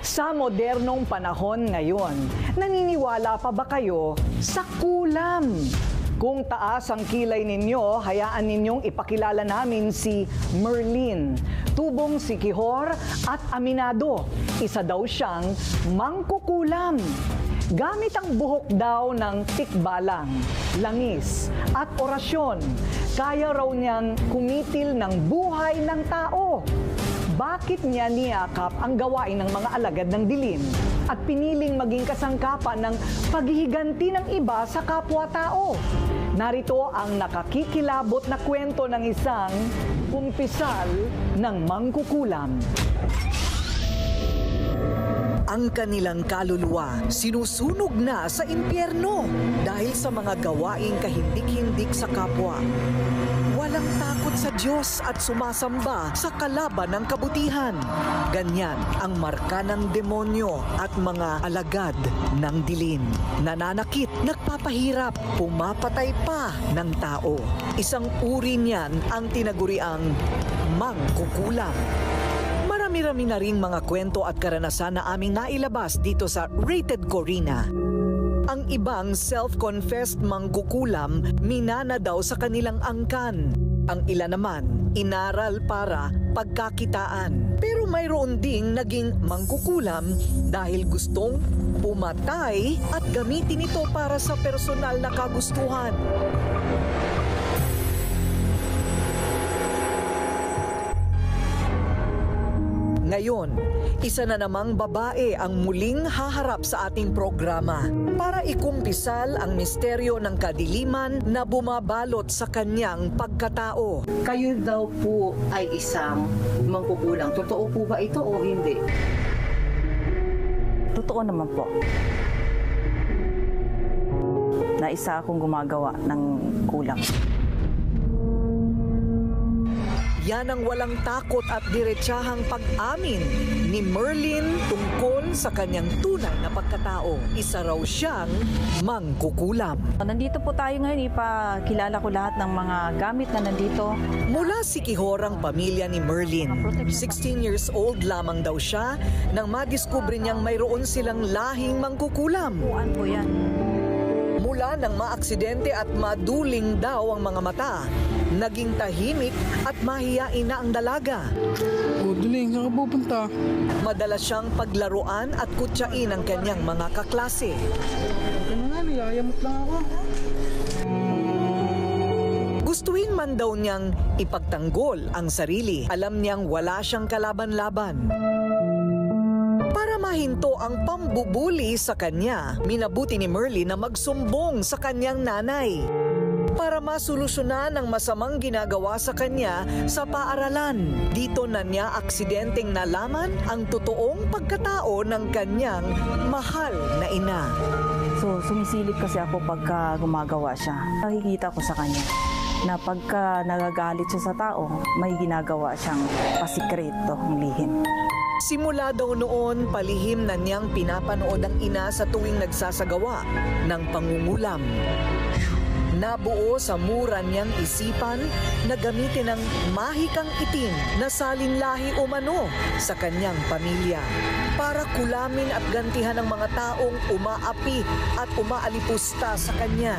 Sa modernong panahon ngayon, naniniwala pa ba kayo sa kulam? Kung taas ang kilay ninyo, hayaan ninyong ipakilala namin si Merlin. Tubong sikihor at aminado. Isa daw siyang mangkukulam. Gamit ang buhok daw ng tikbalang, langis at orasyon, kaya raw niyang kumitil ng buhay ng tao. Bakit niya niyakap ang gawain ng mga alagad ng dilim at piniling maging kasangkapan ng paghihiganti ng iba sa kapwa-tao? Narito ang nakakikilabot na kwento ng isang kumpisal ng mangkukulam. Ang kanilang kaluluwa sinusunog na sa impyerno dahil sa mga gawaing kahindik-hindik sa kapwa. Walang takot sa Diyos at sumasamba sa kalaban ng kabutihan. Ganyan ang marka ng demonyo at mga alagad ng dilim. Nananakit, nagpapahirap, pumapatay pa ng tao. Isang uri niyan ang tinaguriang mangkukulam. Marami-rami na ring mga kwento at karanasan na aming nailabas dito sa Rated Corina. Ang ibang self-confessed mangkukulam, minana daw sa kanilang angkan. Ang ilan naman, inaral para pagkakitaan. Pero mayroon ding naging mangkukulam dahil gustong pumatay at gamitin ito para sa personal na kagustuhan. Ngayon, isa na namang babae ang muling haharap sa ating programa para ikumpisal ang misteryo ng kadiliman na bumabalot sa kanyang pagkatao. Kayo daw po ay isang mangkukulam. Totoo po ba ito o hindi? Totoo naman po. Na isa akong gumagawa ng kulam. Yan ang walang takot at diretsahang pag-amin ni Merlin tungkol sa kanyang tunay na pagkatao. Isa raw siyang mangkukulam. Nandito po tayo ngayon, ipakilala ko lahat ng mga gamit na nandito. Mula sikihor ang pamilya ni Merlin. 16 years old lamang daw siya nang madiskubre niyang mayroon silang lahing mangkukulam. Puan po yan. Mula nang maaksidente at maduling daw ang mga mata, naging tahimik at mahiyain na ang dalaga. O, Duling, saan ka pupunta? Madalas siyang paglaruan at kutsain ng kanyang mga kaklase. Ano nga, niyayamot lang ako. Gustuhin man daw niyang ipagtanggol ang sarili. Alam niyang wala siyang kalaban-laban. Para mahinto ang pambubuli sa kanya, minabuti ni Merlin na magsumbong sa kanyang nanay para masolusyonan ang masamang ginagawa sa kanya sa paaralan. Dito na niya aksidenteng nalaman ang totoong pagkatao ng kanyang mahal na ina. So, sumisilip kasi ako pagka gumagawa siya. Nakikita ko sa kanya na pagka nagagalit siya sa tao, may ginagawa siyang pasikreto, lihim. Simula daw noon, palihim na niyang pinapanood ang ina sa tuwing nagsasagawa ng pangungulam. Nabuo sa mura niyang isipan na gamitin ang mahikang itim na salinlahi umano sa kanyang pamilya para kulamin at gantihan ang mga taong umaapi at umaalipusta sa kanya.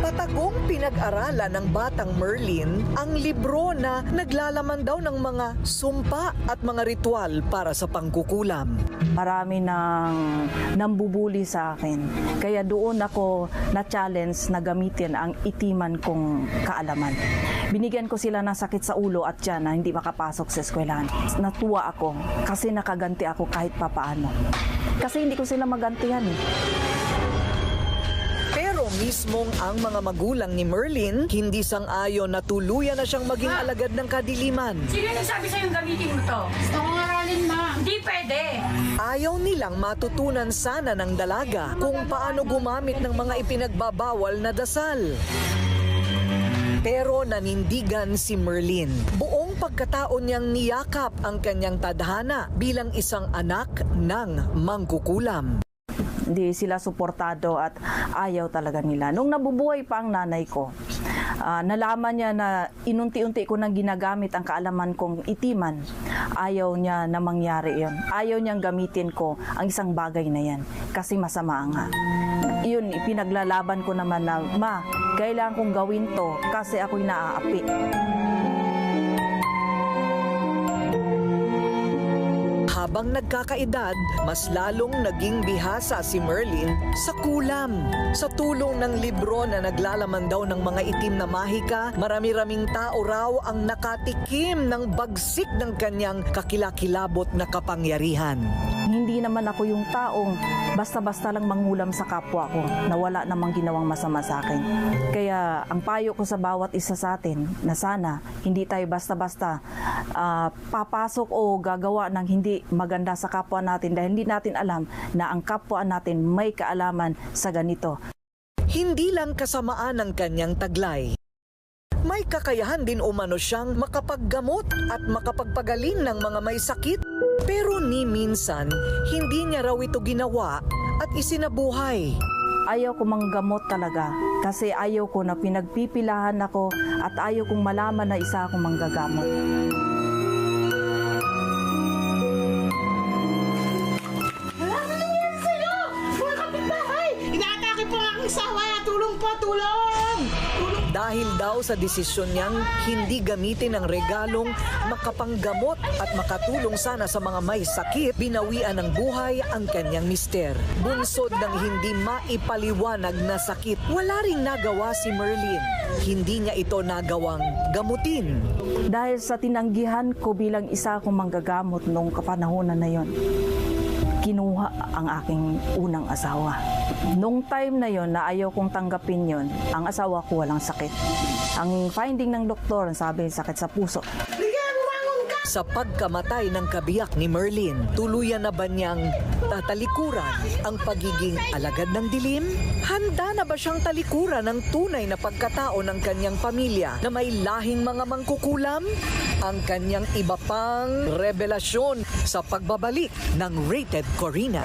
Patagong pinag-aralan ng batang Merlin ang libro na naglalaman daw ng mga sumpa at mga ritual para sa pangkukulam. Marami nang nambubuli sa akin. Kaya doon ako na-challenge na gamitin ang itiman kong kaalaman. Binigyan ko sila ng sakit sa ulo at tiyan na hindi makapasok sa eskwelahan. Natuwa ako kasi nakaganti ako kahit papaano. Kasi hindi ko sila magantihan eh. Pero mismong ang mga magulang ni Merlin hindi sang-ayon na tuluyan na siyang maging alagad ng kadiliman. Sino nagsabi sa'yo gamitin mo to? Gusto kong aralin, ma. Hindi pwede. Ayaw nilang matutunan sana ng dalaga kung paano gumamit ng mga ipinagbabawal na dasal. Pero nanindigan si Merlin. Buong pagkatao niyang niyakap ang kanyang tadhana bilang isang anak ng mangkukulam. Hindi sila suportado at ayaw talaga nila. Nung nabubuhay pa ang nanay ko, nalaman niya na inunti-unti ko nang ginagamit ang kaalaman kong itiman ayaw niya na mangyari yun. Ayaw niyang gamitin ko ang isang bagay na yan kasi masama nga. Yun, ipinaglalaban ko naman na, ma, kailangan kong gawin to kasi ako'y naaapi. Habang nagkakaedad, mas lalong naging bihasa si Merlin sa kulam. Sa tulong ng libro na naglalaman daw ng mga itim na mahika, marami-raming tao raw ang nakatikim ng bagsik ng kanyang kakilakilabot na kapangyarihan. Hindi naman ako yung taong basta-basta lang mangulam sa kapwa ko na wala namang ginawang masama sa akin. Kaya ang payo ko sa bawat isa sa atin na sana hindi tayo basta-basta papasok o gagawa ng hindi maganda sa kapwa natin dahil hindi natin alam na ang kapwa natin may kaalaman sa ganito. Hindi lang kasamaan ng kanyang taglay. May kakayahan din umano siyang makapaggamot at makapagpagaling ng mga may sakit. Pero ni minsan, hindi niya raw ito ginawa at isinabuhay. Ayaw ko manggamot talaga kasi ayaw ko na pinagpipilahan ako at ayaw kong malaman na isa akong manggagamot. Wala ka nangyari sa'yo! Mga kapitbahay! Inaatake po ang aking sawa! Tulong po! Tulong! Dahil daw sa desisyon niyang hindi gamitin ang regalong makapanggamot at makatulong sana sa mga may sakit, binawian ng buhay ang kanyang mister. Bunsod ng hindi maipaliwanag na sakit, wala ring nagawa si Merlin. Hindi niya ito nagawang gamutin. Dahil sa tinanggihan ko bilang isa akong manggagamot noong kapanahonan na yon, kinuha ang aking unang asawa. Nung time na yon na ayaw kong tanggapin yon, ang asawa ko walang sakit. Ang finding ng doktor, sabi sakit sa puso. Sa pagkamatay ng kabiyak ni Merlin, tuluyan na ba niyang tatalikuran ang pagiging alagad ng dilim? Handa na ba siyang talikuran ang tunay na pagkatao ng kanyang pamilya na may lahing mga mangkukulam? Ang kanyang iba pang revelasyon sa pagbabalik ng Rated Corina.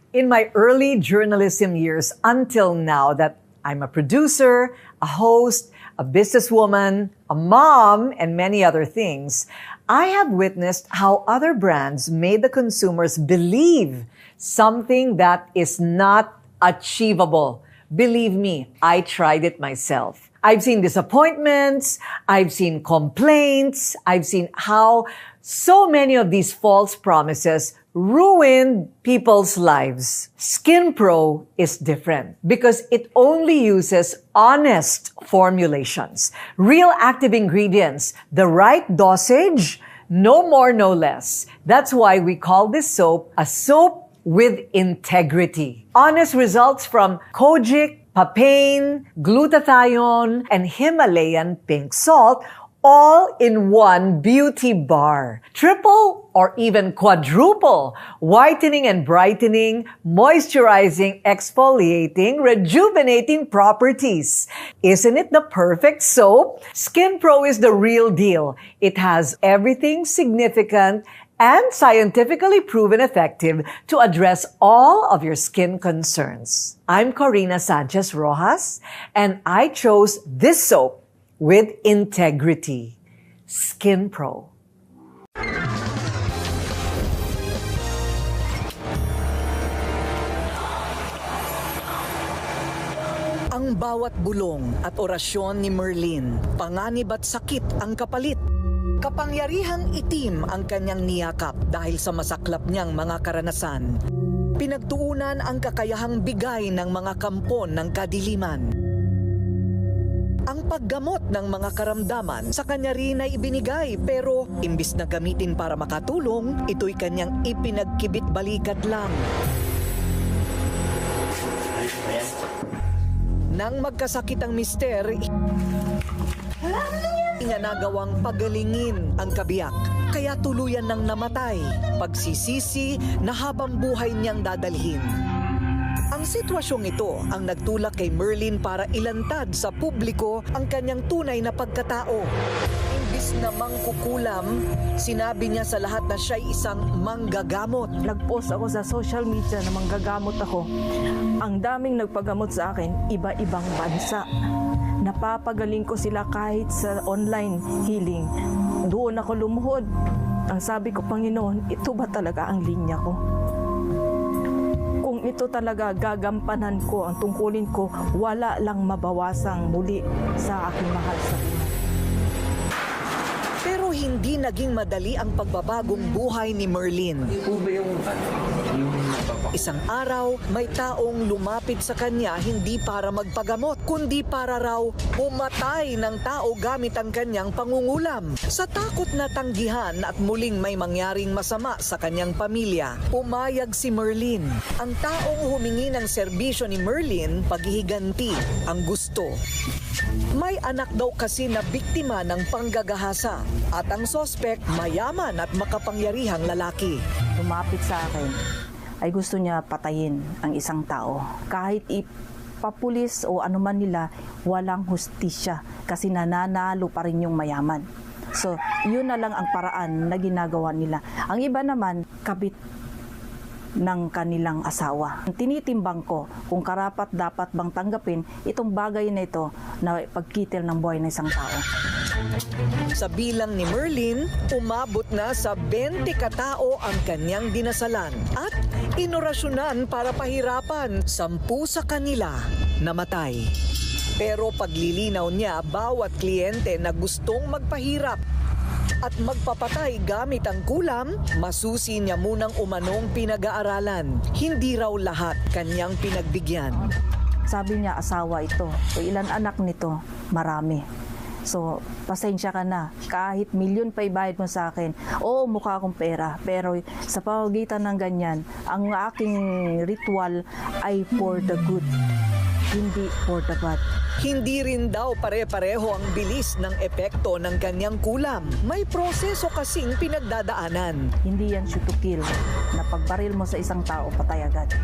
In my early journalism years until now that I'm a producer, a host, a businesswoman, a mom, and many other things, I have witnessed how other brands made the consumers believe something that is not achievable. Believe me, I tried it myself. I've seen disappointments, I've seen complaints, I've seen how so many of these false promises ruined people's lives. Skin Pro is different because it only uses honest formulations, real active ingredients, the right dosage, no more, no less. That's why we call this soap a soap with integrity. Honest results from Kojic, papain, glutathione, and Himalayan pink salt, all in one beauty bar. Triple or even quadruple whitening and brightening, moisturizing, exfoliating, rejuvenating properties. Isn't it the perfect soap? Skin Pro is the real deal. It has everything significant and scientifically proven effective to address all of your skin concerns. I'm Corina Sanchez Rojas, and I chose this soap with integrity. Skin Pro. Ang bawat bulong at orasyon ni Merlin, panganib at sakit ang kapalit. Kapangyarihang itim ang kanyang niyakap dahil sa masaklap niyang mga karanasan. Pinagtuunan ang kakayahang bigay ng mga kampon ng kadiliman. Ang paggamot ng mga karamdaman sa kanya rin ay ibinigay, pero imbis na gamitin para makatulong, ito'y kanyang ipinagkibit balikat lang. Nang magkasakit ang mister, niya nagawang pagalingin ang kabiyak, kaya tuluyan nang namatay. Pagsisisi na habang buhay niyang dadalhin. Ang sitwasyong ito ang nagtulak kay Merlin para ilantad sa publiko ang kanyang tunay na pagkatao. Imbis na mangkukulam, sinabi niya sa lahat na siya'y isang manggagamot. Nag-post ako sa social media na manggagamot ako. Ang daming nagpagamot sa akin, iba-ibang bansa. Napapagaling ko sila kahit sa online healing. Doon ako lumuhod. Ang sabi ko, Panginoon, ito ba talaga ang linya ko? Kung ito talaga gagampanan ko, ang tungkulin ko, wala lang mabawasang muli sa aking mahal sa buhay. Pero hindi naging madali ang pagbabagong buhay ni Merlin. Isang araw, may taong lumapit sa kanya hindi para magpagamot, kundi para raw pumatay ng tao gamit ang kanyang pangungulam. Sa takot na tanggihan at muling may mangyaring masama sa kanyang pamilya, pumayag si Merlin. Ang taong humingi ng serbisyo ni Merlin, paghihiganti ang gusto. May anak daw kasi na biktima ng panggagahasa at ang sospek mayaman at makapangyarihang lalaki. Lumapit sa akin, ay gusto niya patayin ang isang tao. Kahit ipapulis o anuman nila, walang hustisya kasi nananalo pa rin yung mayaman. So, yun na lang ang paraan na ginagawa nila. Ang iba naman, kabit ng kanilang asawa. Tinitimbang ko kung karapat dapat bang tanggapin itong bagay na ito na pagkitil ng buhay ng isang tao. Sa bilang ni Merlin, umabot na sa 20 katao ang kanyang dinasalan at inorasyonan para pahirapan. 10 sa kanila namatay. Pero paglilinaw niya, bawat kliyente na gustong magpahirap at magpapatay gamit ang kulam, masusi niya munang umanong pinag-aaralan. Hindi raw lahat kanyang pinagbigyan. Sabi niya, asawa ito. So, ilan anak nito? Marami. So, pasensya ka na. Kahit milyon pa ibayad mo sa akin, oo, mukha akong pera. Pero sa pamagitan ng ganyan, ang aking ritual ay for the good, hindi for the bad. Hindi rin daw pare-pareho ang bilis ng epekto ng kanyang kulam. May proseso kasing pinagdadaanan. Hindi yan shoot to kill, na pagbaril mo sa isang tao, patay agad.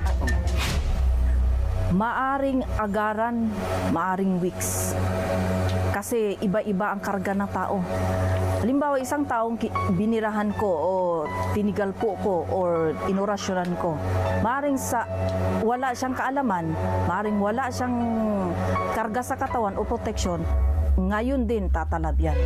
Maaring agaran, maaring weeks. Kasi iba-iba ang karga ng tao. Halimbawa, isang taong binirahan ko o tinigalpo ko o inorasyonan ko, maaring wala siyang kaalaman, maaring wala siyang karga sa katawan o proteksyon, ngayon din tatalab yan.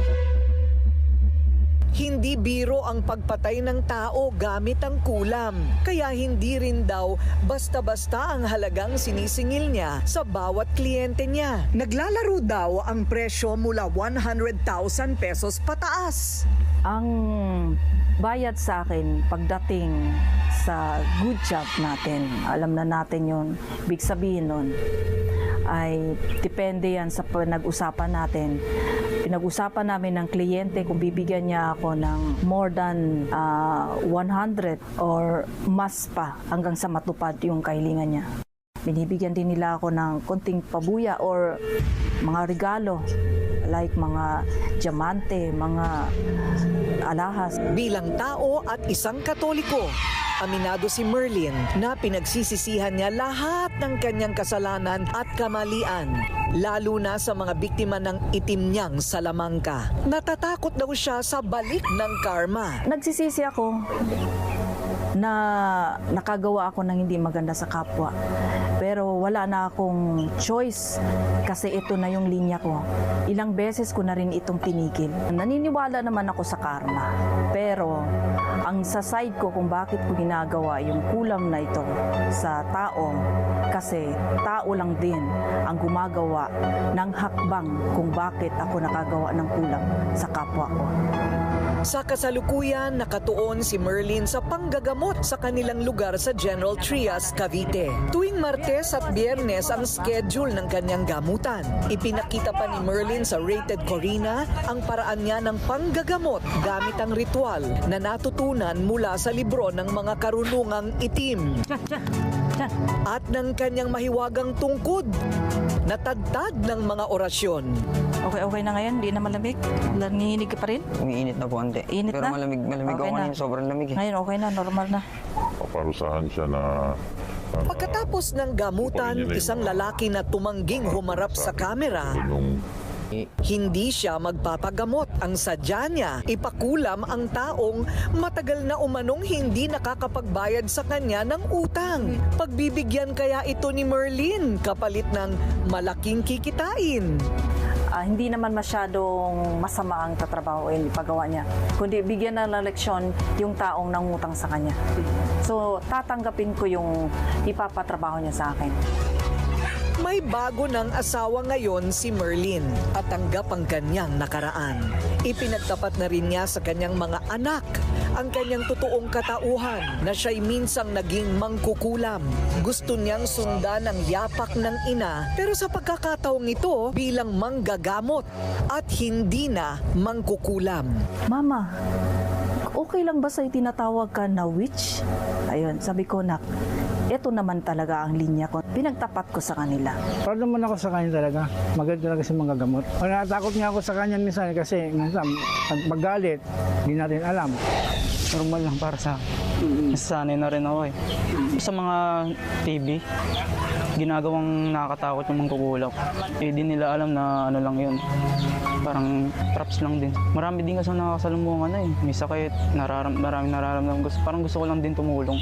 Hindi biro ang pagpatay ng tao gamit ang kulam. Kaya hindi rin daw basta-basta ang halagang sinisingil niya sa bawat kliyente niya. Naglalaro daw ang presyo mula 100,000 pesos pataas. Ang bayad sa akin pagdating sa good job natin, alam na natin yun, big sabihin nun, ay depende yan sa pinag-usapan natin. Pinag-usapan namin ng kliyente kung bibigyan niya ako ng more than 100 or mas pa hanggang sa matupad yung kahilingan niya. Binibigyan din nila ako ng konting pabuya or mga regalo like mga diamante, mga alahas. Bilang tao at isang Katoliko, aminado si Merlin na pinagsisisihan niya lahat ng kanyang kasalanan at kamalian, lalo na sa mga biktima ng itim niyang salamangka. Natatakot daw siya sa balik ng karma. Nagsisisi ako na nakagawa ako ng hindi maganda sa kapwa. Pero wala na akong choice kasi ito na yung linya ko. Ilang beses ko na rin itong tinigil. Naniniwala naman ako sa karma. Pero ang sa side ko kung bakit ko ginagawa yung kulam na ito sa tao, kasi tao lang din ang gumagawa ng hakbang kung bakit ako nakagawa ng kulam sa kapwa ko. Sa kasalukuyan, nakatuon si Merlin sa panggagamot sa kanilang lugar sa General Trias, Cavite. Tuwing Martes at Biyernes ang schedule ng kanyang gamutan. Ipinakita pa ni Merlin sa Rated Corina ang paraan niya ng panggagamot gamit ang ritual na natutunan mula sa libro ng mga karunungang itim at ng kanyang mahiwagang tungkod na tagtad ng mga orasyon. Okay na ngayon? Di na malamig? Nangihinig ka pa rin? Umiinit na po konti. Init pero na? malamig Okay ako na. ngayon, sobrang lamig eh. Ngayon okay na, normal na. Paparusahan siya na Pagkatapos ng gamutan, isang lalaki na tumangging humarap sa kamera, hindi siya magpapagamot. Ang sadya niya, ipakulam ang taong matagal na umanong hindi nakakapagbayad sa kanya ng utang. Pagbibigyan kaya ito ni Merlin kapalit ng malaking kikitain. hindi naman masyadong masama ang tatrabaho o paggawa niya, kundi bigyan na ng leksyon yung taong nangutang sa kanya. So, tatanggapin ko yung ipapatrabaho niya sa akin. May bago ng asawa ngayon si Merlin at tanggap ang kanyang nakaraan. Ipinagtapat na rin niya sa kanyang mga anak ang kanyang totoong katauhan na siya'y minsang naging mangkukulam. Gusto niyang sundan ang yapak ng ina pero sa pagkakataong ito bilang manggagamot at hindi na mangkukulam. Mama, okay lang ba sa'yo tinatawag ka na witch? Ayun, sabi ko, nak, ito naman talaga ang linya ko. Pinagtapat ko sa kanila. Proud naman ako sa kanya talaga. Magaling talaga si mga gamot. Natakot niya ako sa kanya minsan kasi minsan pag magalit, hindi natin alam. Normal lang para sa akin. Nasasanay na rin ako eh. Sa mga TV, ginagawang nakakatakot yung mangkukulap. Eh di nila alam na ano lang yun. Parang traps lang din. Marami din kasi nakakasalubungan na eh. May sakit, maraming nararamdaman. Parang gusto ko lang din tumulong.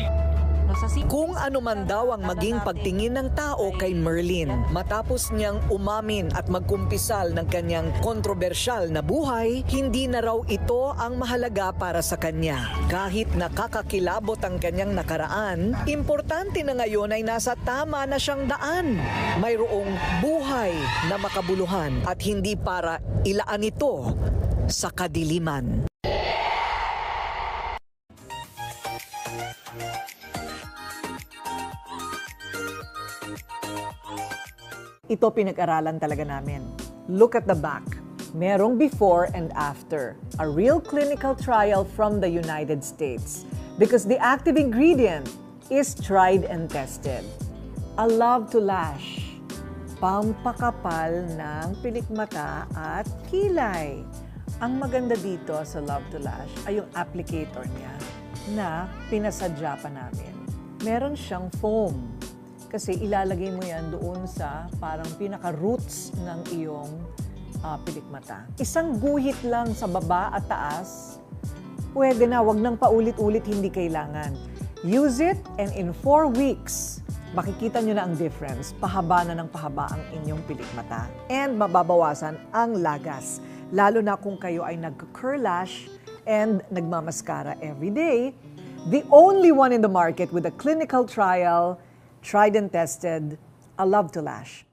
Kung ano man daw ang maging pagtingin ng tao kay Merlin, matapos niyang umamin at magkumpisal ng kanyang kontrobersyal na buhay, hindi na raw ito ang mahalaga para sa kanya. Kahit nakakakilabot ang kanyang nakaraan, importante na ngayon ay nasa tama na siyang daan. Mayroong buhay na makabuluhan at hindi para ilaan ito sa kadiliman. Ito pinag-aralan talaga namin. Look at the back. Merong before and after. A real clinical trial from the United States. Because the active ingredient is tried and tested. A Love to Lash. Pampakapal ng pilikmata at kilay. Ang maganda dito sa Love to Lash ay yung applicator niya na pinasadya pa namin. Meron siyang foam. Kasi ilalagay mo yan doon sa parang pinaka-roots ng iyong pilikmata. Isang guhit lang sa baba at taas, pwede na, wag nang paulit-ulit, hindi kailangan. Use it and in 4 weeks, makikita nyo na ang difference. Pahaba na ng pahaba ang inyong pilikmata. And mababawasan ang lagas. Lalo na kung kayo ay nag-curl lash and nagmamaskara every day. The only one in the market with a clinical trial, tried and tested, A Love to Lash.